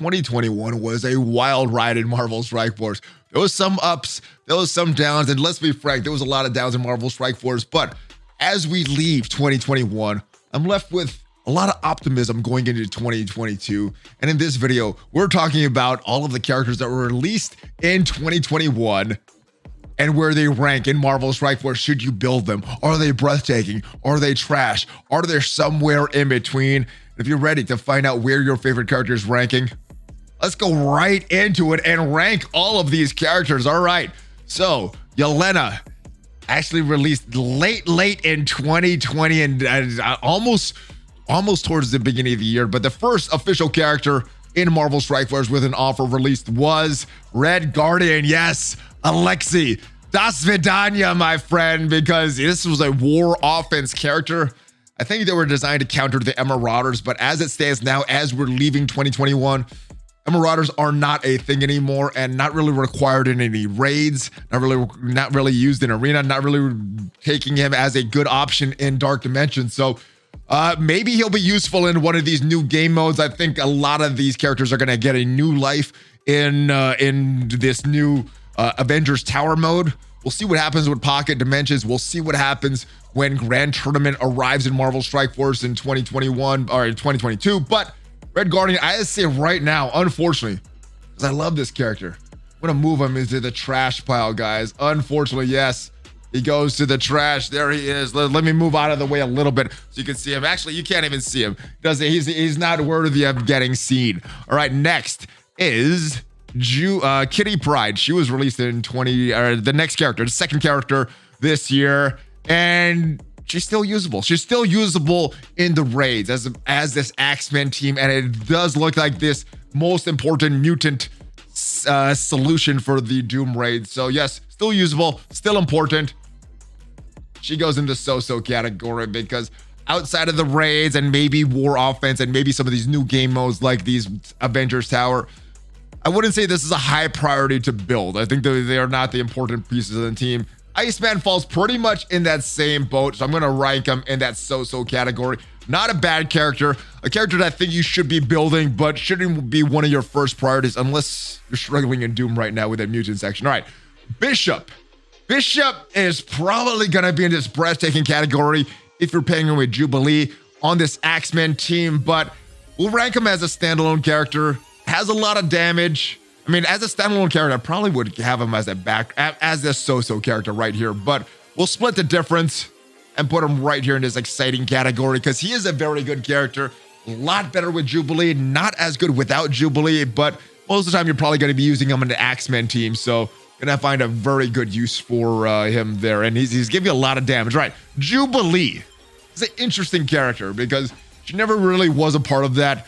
2021 was a wild ride in Marvel Strike Force. There was some ups, there was some downs, and let's be frank, there was a lot of downs in Marvel Strike Force. But as we leave 2021, I'm left with a lot of optimism going into 2022. And in this video, we're talking about all of the characters that were released in 2021 and where they rank in Marvel Strike Force. Should you build them? Are they breathtaking? Are they trash? Are they somewhere in between? If you're ready to find out where your favorite character is ranking, let's go right into it and rank all of these characters. All right, so Yelena actually released late in 2020 and almost towards the beginning of the year. But the first official character in Marvel Strike Force with an offer released was Red Guardian. Yes, Alexei. Das Vidanya, my friend, because this was a war offense character. I think they were designed to counter the Marauders, but as it stands now, as we're leaving 2021, Marauders are not a thing anymore and not really required in any raids, not really used in arena, not really taking him as a good option in Dark Dimensions. So maybe he'll be useful in one of these new game modes. I think a lot of these characters are going to get a new life in this new Avengers Tower mode. We'll see what happens with Pocket Dimensions. We'll see what happens when Grand Tournament arrives in Marvel Strike Force in 2021 or in 2022. But Red Guardian, I just say right now, unfortunately, because I love this character, I'm going to move him into the trash pile, guys. Unfortunately, yes, he goes to the trash. There he is. Let me move out of the way a little bit so you can see him. Actually, you can't even see him. He's not worthy of getting seen. All right, next is Kitty Pryde. She was released in the next character, the second character this year, and she's still usable. She's still usable in the raids as this Axemen team, and it does look like this most important mutant solution for the Doom raid. So yes, still usable, still important. She goes into so-so category because outside of the raids and maybe war offense and maybe some of these new game modes like these Avengers Tower, I wouldn't say this is a high priority to build. I think they are not the important pieces of the team. Iceman falls pretty much in that same boat, so I'm going to rank him in that so-so category. Not a bad character, a character that I think you should be building, but shouldn't be one of your first priorities unless you're struggling in Doom right now with that mutant section. All right, Bishop. Bishop is probably going to be in this breathtaking category if you're pairing him with Jubilee on this Axemen team, but we'll rank him as a standalone character. Has a lot of damage. I mean, as a standalone character, I probably would have him as this so-so character right here, but we'll split the difference and put him right here in this exciting category because he is a very good character. A lot better with Jubilee, not as good without Jubilee, but most of the time you're probably going to be using him in the Axemen team, so gonna find a very good use for him there, and he's giving you a lot of damage. Right, Jubilee is an interesting character because she never really was a part of that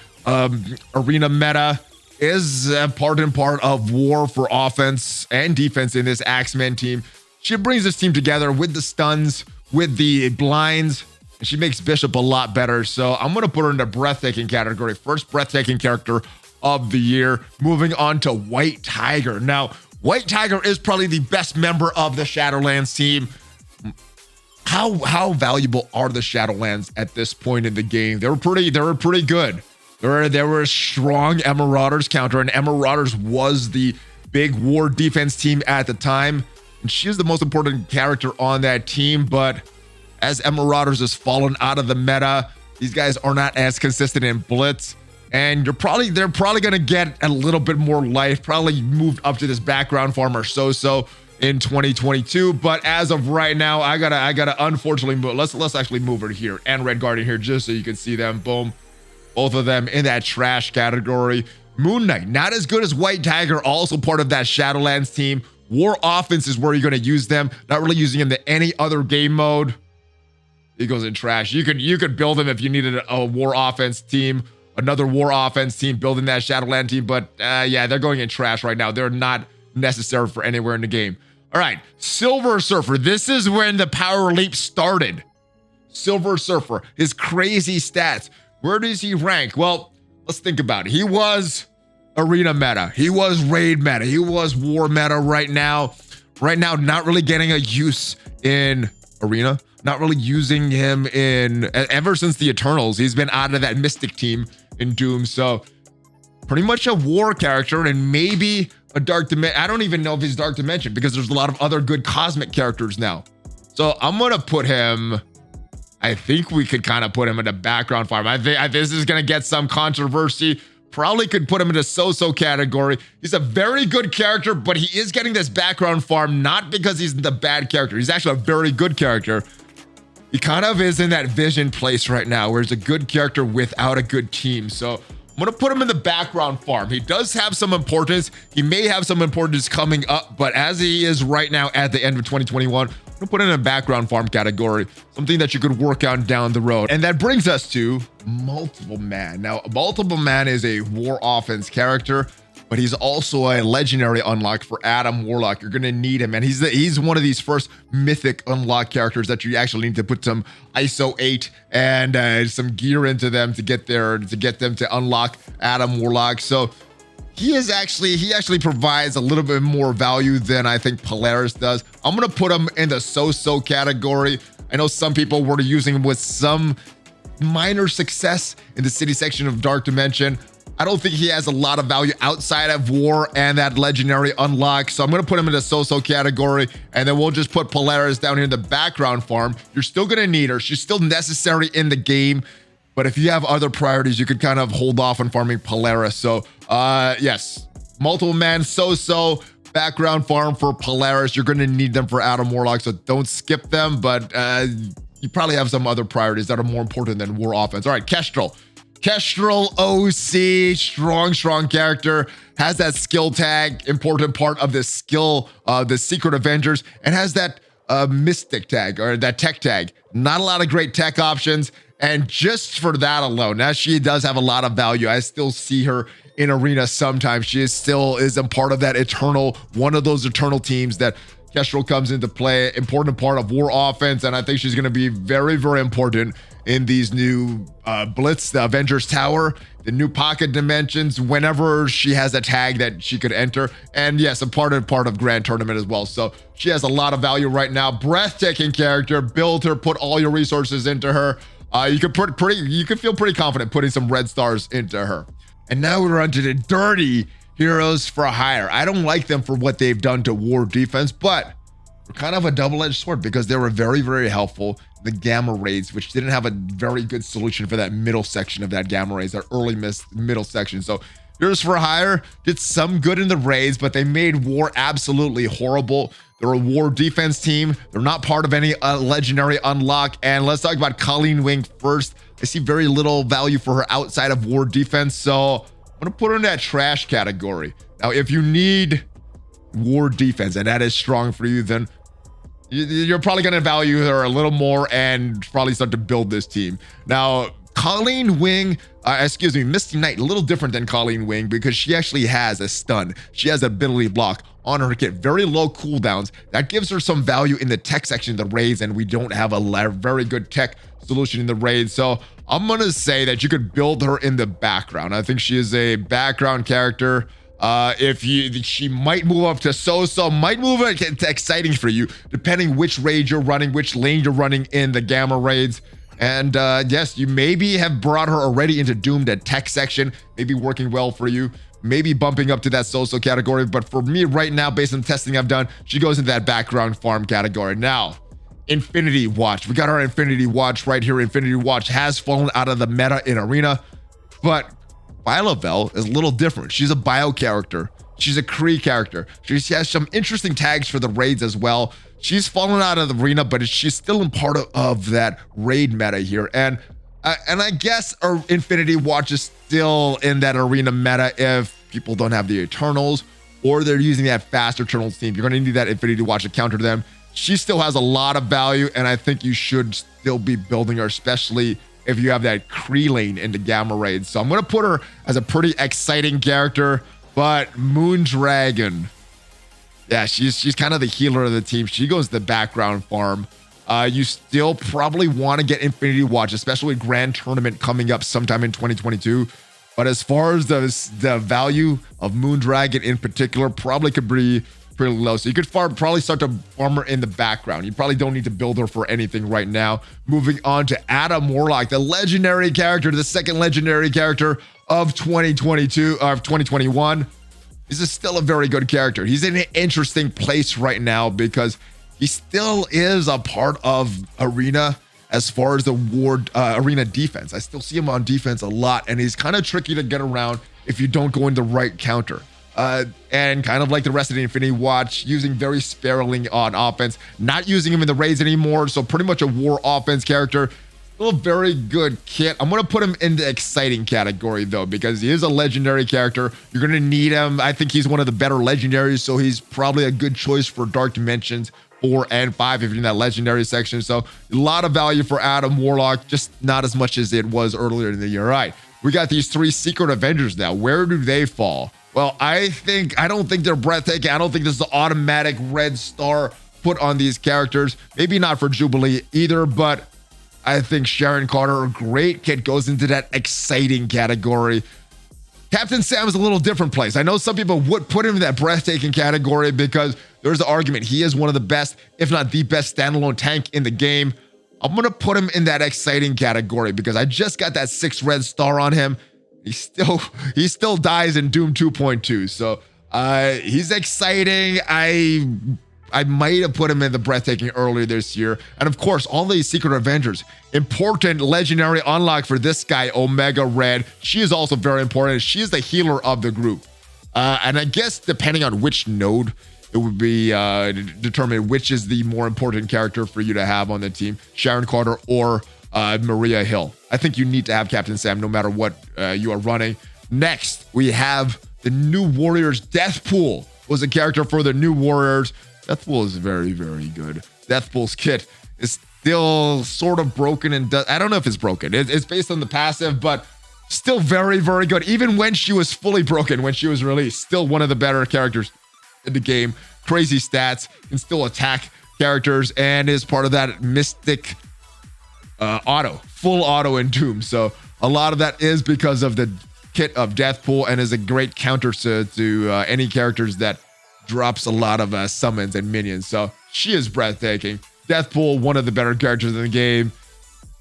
arena meta. Is a part of war for offense and defense in this Axemen team. She brings this team together with the stuns, with the blinds, and she makes Bishop a lot better. So I'm going to put her in the breathtaking category. First breathtaking character of the year. Moving on to White Tiger. Now, White Tiger is probably the best member of the Shadowlands team. How valuable are the Shadowlands at this point in the game? They were pretty good. There were a strong Marauders counter, and Marauders was the big war defense team at the time. And she is the most important character on that team, but as Marauders has fallen out of the meta, these guys are not as consistent in Blitz. And they're probably going to get a little bit more life, probably moved up to this background farmer so-so in 2022. But as of right now, I gotta unfortunately move. Let's actually move her here and Red Guardian here just so you can see them. Boom. Both of them in that trash category. Moon Knight, not as good as White Tiger, also part of that Shadowlands team. War offense is where you're going to use them. Not really using him to any other game mode. He goes in trash. You could build him if you needed a war offense team, another war offense team, building that Shadowland team. But yeah, they're going in trash right now. They're not necessary for anywhere in the game. All right, Silver Surfer. This is when the power leap started. Silver Surfer, his crazy stats. Where does he rank? Well, let's think about it. He was arena meta. He was raid meta. He was war meta right now. Right now, not really getting a use in arena. Not really using him ever since the Eternals. He's been out of that Mystic team in Doom. So pretty much a war character and maybe a dark dimension. I don't even know if he's dark dimension because there's a lot of other good cosmic characters now. So I'm gonna put him, I think we could kind of put him in the background farm. I think this is gonna get some controversy. Probably could put him in the so-so category. He's a very good character, but he is getting this background farm, not because he's the bad character. He's actually a very good character. He kind of is in that vision place right now, where he's a good character without a good team. So I'm gonna put him in the background farm. He does have some importance. He may have some importance coming up, but as he is right now at the end of 2021, I'm gonna put him in a background farm category, something that you could work on down the road. And that brings us to Multiple Man. Now, Multiple Man is a war offense character, but he's also a legendary unlock for Adam Warlock. You're gonna need him, and he's one of these first mythic unlock characters that you actually need to put some ISO 8 and some gear into them to get them to unlock Adam Warlock. So he actually provides a little bit more value than I think Polaris does. I'm gonna put him in the so-so category. I know some people were using him with some minor success in the city section of Dark Dimension. I don't think he has a lot of value outside of war and that legendary unlock. So I'm going to put him in the so-so category, and then we'll just put Polaris down here in the background farm. You're still going to need her. She's still necessary in the game. But if you have other priorities, you could kind of hold off on farming Polaris. So yes, Multiple Man, so-so, background farm for Polaris. You're going to need them for Adam Warlock, so don't skip them. But you probably have some other priorities that are more important than war offense. All right, Kestrel. Kestrel OC, strong character, has that skill tag, important part of the skill, the Secret Avengers, and has that mystic tag or that tech tag. Not a lot of great tech options, and just for that alone, now she does have a lot of value. I still see her in arena sometimes. She is a part of that one of those eternal teams that Kestrel comes into play, important part of war offense, and I think she's going to be very, very important in these new Blitz, the Avengers Tower, the new pocket dimensions, whenever she has a tag that she could enter. And yes, a part of Grand Tournament as well. So she has a lot of value right now. Breathtaking character. Build her, put all your resources into her. You could feel pretty confident putting some red stars into her. And now we're on to the dirty heroes for hire. I don't like them for what they've done to war defense, but they're kind of a double-edged sword because they were very, very helpful. The gamma raids, which didn't have a very good solution for that middle section of that gamma raids, that early middle section. So heroes for hire did some good in the raids, but they made war absolutely horrible. They're a war defense team. They're not part of any legendary unlock. And let's talk about Colleen Wing first. I see very little value for her outside of war defense, so I'm gonna put her in that trash category. Now, if you need war defense and that is strong for you, then you're probably going to value her a little more and probably start to build this team. Now, Colleen Wing, Misty Knight, a little different than Colleen Wing because she actually has a stun. She has ability block on her kit, very low cooldowns. That gives her some value in the tech section of the raids, and we don't have a very good tech solution in the raids. So I'm going to say that you could build her in the background. I think she is a background character. She might move up to so-so, might move up to exciting for you, depending which raid you're running, which lane you're running in the gamma raids. And yes, you maybe have brought her already into Doomed at tech section, maybe working well for you, maybe bumping up to that so-so category. But for me right now, based on the testing I've done, she goes into that background farm category. Now, Infinity Watch. We got our Infinity Watch right here. Infinity Watch has fallen out of the meta in arena, but Violet is a little different. She's a bio character. She's a Kree character. She has some interesting tags for the raids as well. She's fallen out of the arena, but she's still in part of that raid meta here. And I guess our Infinity Watch is still in that arena meta if people don't have the Eternals or they're using that fast Eternals team. You're going to need that Infinity Watch to counter them. She still has a lot of value, and I think you should still be building her, especially if you have that Kree lane into gamma raids. So I'm going to put her as a pretty exciting character. But Moondragon, yeah, she's kind of the healer of the team. She goes to the background farm. You still probably want to get Infinity Watch, especially with Grand Tournament coming up sometime in 2022. But as far as the value of Moondragon in particular, probably could be pretty low. So you could probably start to farm her in the background. You probably don't need to build her for anything right now. Moving on to Adam Warlock, the legendary character, the second legendary character of 2022 of 2021. He's still a very good character. He's in an interesting place right now because he still is a part of Arena as far as the Arena defense. I still see him on defense a lot, and he's kind of tricky to get around if you don't go in the right counter. And kind of like the rest of the Infinity Watch, using very sparingly on offense, not using him in the raids anymore. So pretty much a war offense character. Still a very good kit. I'm going to put him in the exciting category though, because he is a legendary character. You're going to need him. I think he's one of the better legendaries. So he's probably a good choice for Dark Dimensions 4 and 5 if you're in that legendary section. So a lot of value for Adam Warlock, just not as much as it was earlier in the year. All right, we got these 3 Secret Avengers now. Where do they fall? Well, I don't think they're breathtaking. I don't think this is an automatic red star put on these characters. Maybe not for Jubilee either, but I think Sharon Carter, a great kit, goes into that exciting category. Captain Sam is a little different place. I know some people would put him in that breathtaking category because there's an argument. He is one of the best, if not the best standalone tank in the game. I'm going to put him in that exciting category because I just got that 6 red star on him. He still dies in Doom 2.2. So he's exciting. I might have put him in the breathtaking earlier this year. And of course, all these Secret Avengers, important legendary unlock for this guy, Omega Red. She is also very important. She is the healer of the group. And I guess depending on which node, it would be determined which is the more important character for you to have on the team, Sharon Carter or Maria Hill. I think you need to have Captain Sam no matter what you are running. Next, we have the New Warriors. Deathpool was a character for the New Warriors. Deathpool is very, very good. Deathpool's kit is still sort of broken, and I don't know if it's broken. It's based on the passive, but still very, very good. Even when she was fully broken, when she was released, still one of the better characters in the game. Crazy stats, can still attack characters, and is part of that mystic full auto in Doom. So a lot of that is because of the kit of Deathpool, and is a great counter to any characters that drops a lot of summons and minions. So she is breathtaking. Deathpool, one of the better characters in the game.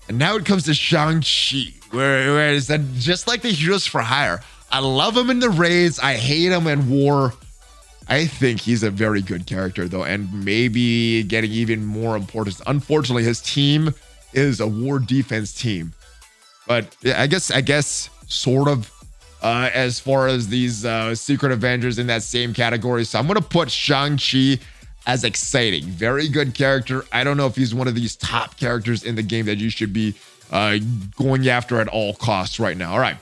And now it comes to Shang-Chi, where is that just like the Heroes for Hire. I love him in the raids. I hate him in war. I think he's a very good character though, and maybe getting even more importance. Unfortunately, his team is a war defense team, but yeah, I guess sort of as far as these Secret Avengers in that same category. So I'm gonna put Shang-Chi as exciting. Very good character. I don't know if he's one of these top characters in the game that you should be going after at all costs right now. All right,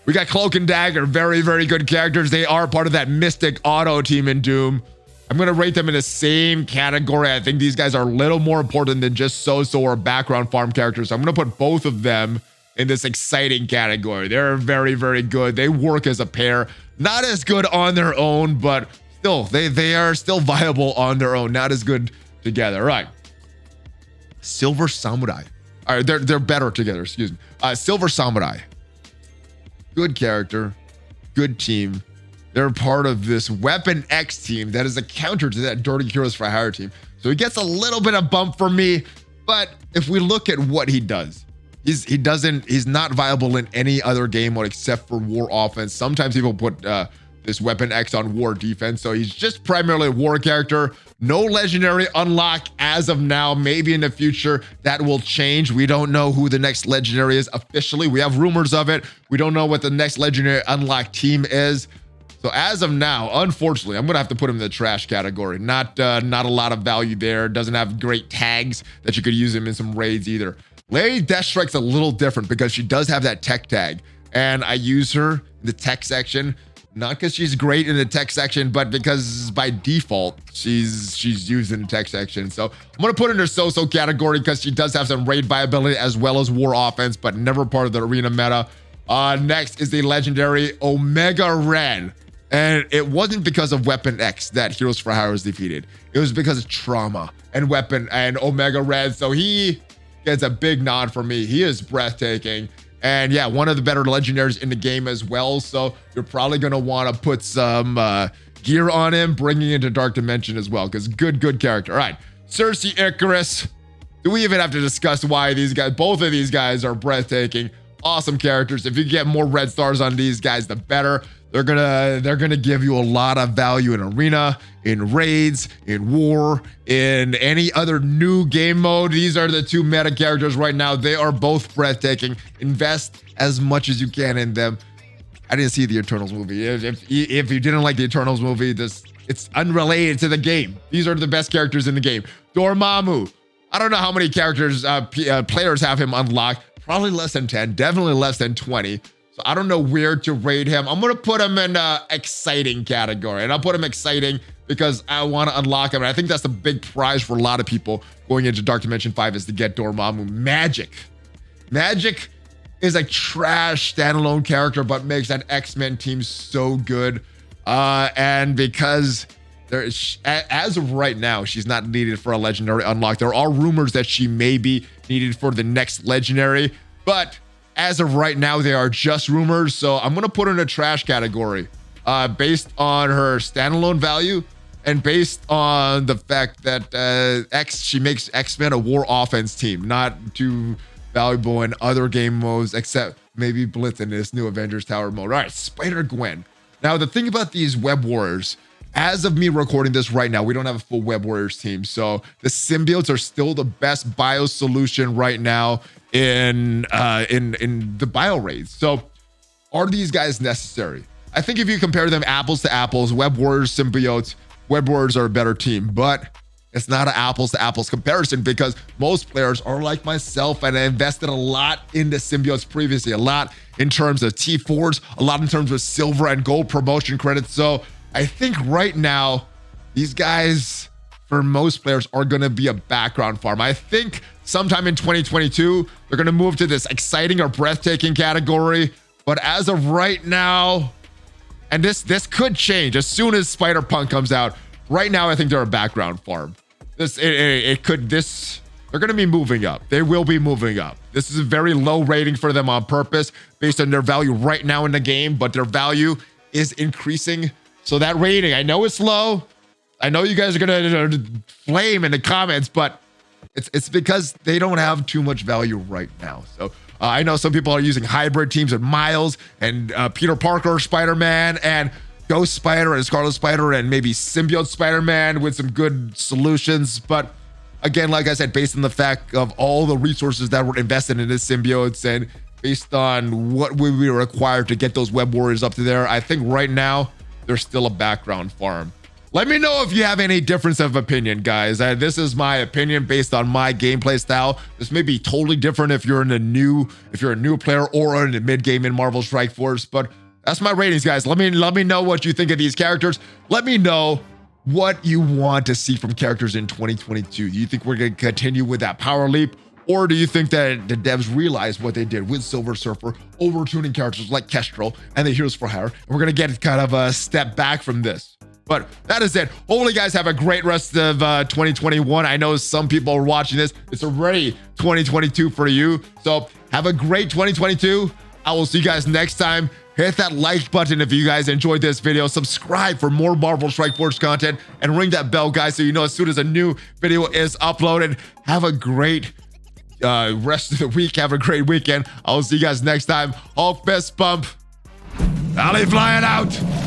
we got Cloak and Dagger. Very, very good characters. They are part of that Mystic Auto team in Doom. I'm going to rate them in the same category. I think these guys are a little more important than just so-so or background farm characters. So I'm going to put both of them in this exciting category. They're very, very good. They work as a pair. Not as good on their own, but still, they are still viable on their own. Not as good together. All right. Silver Samurai. All right, they're better together, excuse me. Silver Samurai. Good character. Good team. They're part of this Weapon X team that is a counter to that Dirty Heroes for Hire team. So he gets a little bit of bump from me, but if we look at what he does, he's not viable in any other game mode except for war offense. Sometimes people put this Weapon X on war defense, so he's just primarily a war character. No legendary unlock as of now. Maybe in the future that will change. We don't know who the next legendary is officially. We have rumors of it. We don't know what the next legendary unlock team is. So as of now, unfortunately, I'm gonna have to put him in the trash category. Not a lot of value there. Doesn't have great tags that you could use him in some raids either. Lady Deathstrike's a little different because she does have that tech tag, and I use her in the tech section, not because she's great in the tech section, but because by default she's used in the tech section. So I'm gonna put her in her so-so category because she does have some raid viability as well as war offense, but never part of the arena meta. Next is the legendary Omega Red. And it wasn't because of Weapon X that Heroes for Hire was defeated. It was because of trauma and Weapon and Omega Red. So he gets a big nod from me. He is breathtaking. And yeah, one of the better legendaries in the game as well. So you're probably going to want to put some gear on him, bringing into Dark Dimension as well, because good character. All right, Cersei Icarus. Do we even have to discuss why these guys, both of these guys are breathtaking? Awesome characters. If you get more red stars on these guys, the better. They're gonna give you a lot of value in arena, in raids, in war, in any other new game mode. These are the two meta characters right now. They are both breathtaking. Invest as much as you can in them. I didn't see the Eternals movie. If you didn't like the Eternals movie, it's unrelated to the game. These are the best characters in the game. Dormammu. I don't know how many characters players have him unlocked. Probably less than 10, definitely less than 20. So I don't know where to rate him. I'm gonna put him in exciting category, and I'll put him exciting because I want to unlock him. And I think that's the big prize for a lot of people going into Dark Dimension 5 is to get Dormammu. Magic is a trash standalone character, but makes that X-Men team so good. And because as of right now, she's not needed for a legendary unlock. There are rumors that she may be needed for the next legendary, but as of right now, they are just rumors. So I'm gonna put her in a trash category based on her standalone value and based on the fact that she makes X-Men a war offense team, not too valuable in other game modes, except maybe Blitz in this new Avengers Tower mode. All right, Spider-Gwen. Now, the thing about these Web Warriors, as of me recording this right now, we don't have a full Web Warriors team. So the symbiotes are still the best bio solution right now in the bio raids. So are these guys necessary? I think if you compare them apples to apples, Web Warriors, symbiotes, Web Warriors are a better team, but it's not an apples to apples comparison because most players are like myself and I invested a lot in the symbiotes previously, a lot in terms of T4s, a lot in terms of silver and gold promotion credits. So I think right now, these guys, for most players, are going to be a background farm. I think sometime in 2022, they're going to move to this exciting or breathtaking category. But as of right now, and this could change as soon as Spider-Punk comes out. Right now, I think they're a background farm. They're going to be moving up. They will be moving up. This is a very low rating for them on purpose based on their value right now in the game, but their value is increasing. So that rating, I know it's low. I know you guys are gonna flame in the comments, but it's because they don't have too much value right now. So I know some people are using hybrid teams with Miles and Peter Parker Spider-Man and Ghost Spider and Scarlet Spider and maybe Symbiote Spider-Man with some good solutions. But again, like I said, based on the fact of all the resources that were invested in this symbiotes and based on what we were required to get those Web Warriors up to there, I think right now, they're still a background farm. Let me know if you have any difference of opinion, guys. This is my opinion based on my gameplay style. This may be totally different if you're a new player or in the mid game in Marvel Strike Force, but that's my ratings, guys. Let me know what you think of these characters. Let me know what you want to see from characters in 2022. Do you think we're going to continue with that power leap? Or do you think that the devs realized what they did with Silver Surfer, overtuning characters like Kestrel and the Heroes for Hire, and we're going to get kind of a step back from this? But that is it. Hopefully, guys, have a great rest of 2021. I know some people are watching this. It's already 2022 for you. So have a great 2022. I will see you guys next time. Hit that like button if you guys enjoyed this video. Subscribe for more Marvel Strike Force content and ring that bell, guys, so you know as soon as a new video is uploaded. Have a great rest of the week. Have a great weekend. I'll see you guys next time. Hulk fist bump. ValleyFlyin out.